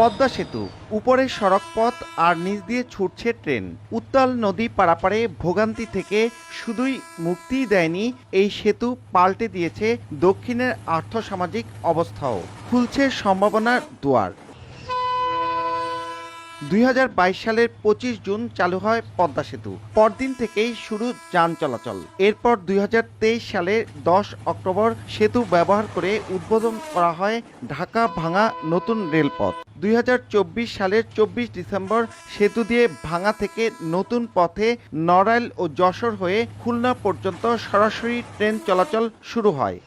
পদ্মা সেতু, উপরের সড়কপথ আর নিচ দিয়ে ছুটছে ট্রেন। উত্তাল নদী পারাপারে ভোগান্তি থেকে শুধুই মুক্তিই দেয়নি এই সেতু, পাল্টে দিয়েছে দক্ষিণের আর্থসামাজিক অবস্থাও। খুলছে সম্ভাবনার দুয়ার। 2022 সালের 25 জুন চালু হয় পদ্মা সেতু। পরদিন থেকেই শুরু যান চলাচল। এরপর 2023 সালের 10 অক্টোবর সেতু ব্যবহার করে উদ্বোধন করা হয় ঢাকা ভাঙা নতুন রেলপথ। 2024 সালের 24 ডিসেম্বর সেতু দিয়ে ভাঙা থেকে নতুন পথে নড়াইল ও যশোর হয়ে খুলনা পর্যন্ত সরাসরি ট্রেন চলাচল শুরু হয়।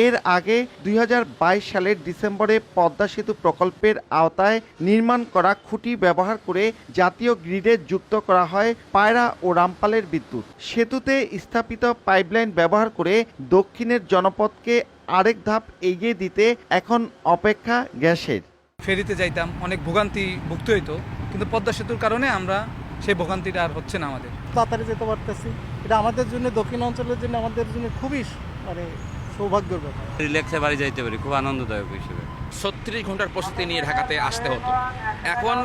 এর আগে 2022 সালের ডিসেম্বরে পদ্মা সেতু প্রকল্পের আওতায় নির্মাণ করা খুঁটি ব্যবহার করে জাতীয় গ্রিডে যুক্ত করা হয় পায়রা ও রামপালের বিদ্যুৎ। সেতুতে স্থাপিত পাইপলাইন ব্যবহার করে দক্ষিণের জনপদকে আরেক ধাপ এগিয়ে দিতে এখন অপেক্ষা গ্যাসের। ফেরিতে যাইতাম, অনেক ভোগান্তি ভুগতে হইতো, কিন্তু পদ্মা সেতুর কারণে আমরা সেই ভোগান্তিটা আর হচ্ছে না। আমাদের তাড়াতাড়ি যেতে পারতেছি। এটা আমাদের জন্য, দক্ষিণ অঞ্চলের জন্য, আমাদের জন্য খুবই সৌভাগ্যের ব্যাপার। রিল্যাক্সে বাড়ি যাইতে পারি, খুব আনন্দদায়ক হিসেবে। 36 ঘন্টার প্রস্তুতি নিয়ে ঢাকাতে আসতে হতো, এখন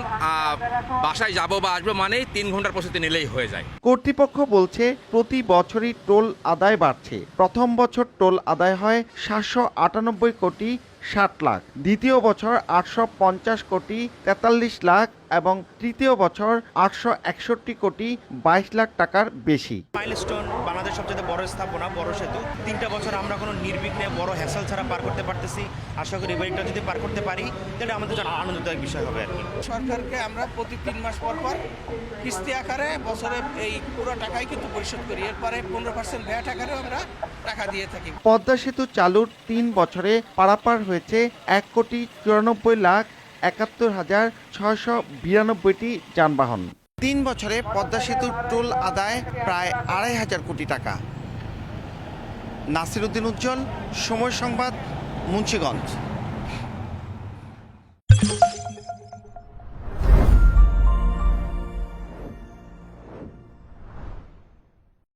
বাসায় যাব বা আসবো মানে 3 ঘন্টার প্রস্তুতি নিলেই হয়ে যায়। কর্তৃপক্ষ বলছে প্রতি বছরই টোল আদায় বাড়ছে। প্রথম বছর টোল আদায় হয় 798 কোটি 60 লাখ, দ্বিতীয় বছর 850 কোটি 43 লাখ এবং তৃতীয় বছর 861 কোটি 22 লাখ টাকার বেশি। মাইলস্টোন, বাংলাদেশ সবচেয়ে বড় স্থাপনা, বড় সেতু। 3টা বছর আমরা কোনো নির্বিঘ্নে বড় হ্যাসেল ছাড়া পার করতে পারতেছি। আশা করি এবারটা যদি পার করতে পারি তাহলে আমাদের জন্য আনন্দদায়ক বিষয় হবে আর কি। সরকারকে আমরা প্রতি 3 মাস পর কিস্তি আকারে বছরে এই পুরো টাকাই কিন্তু পরিশোধ করি। এরপরে 15% ভ্যাট আকারেও আমরা টাকা দিয়ে থাকি। পদ্মা সেতু চালুর 3 বছরে পারাপার হয়েছে 1,94,71,692টি যানবাহন। 3 বছরে পদ্মা সেতুর টোল আদায় প্রায় 2,500 কোটি টাকা। নাসির উদ্দিন উজ্জ্বল, সময় সংবাদ, মুন্সিগঞ্জ।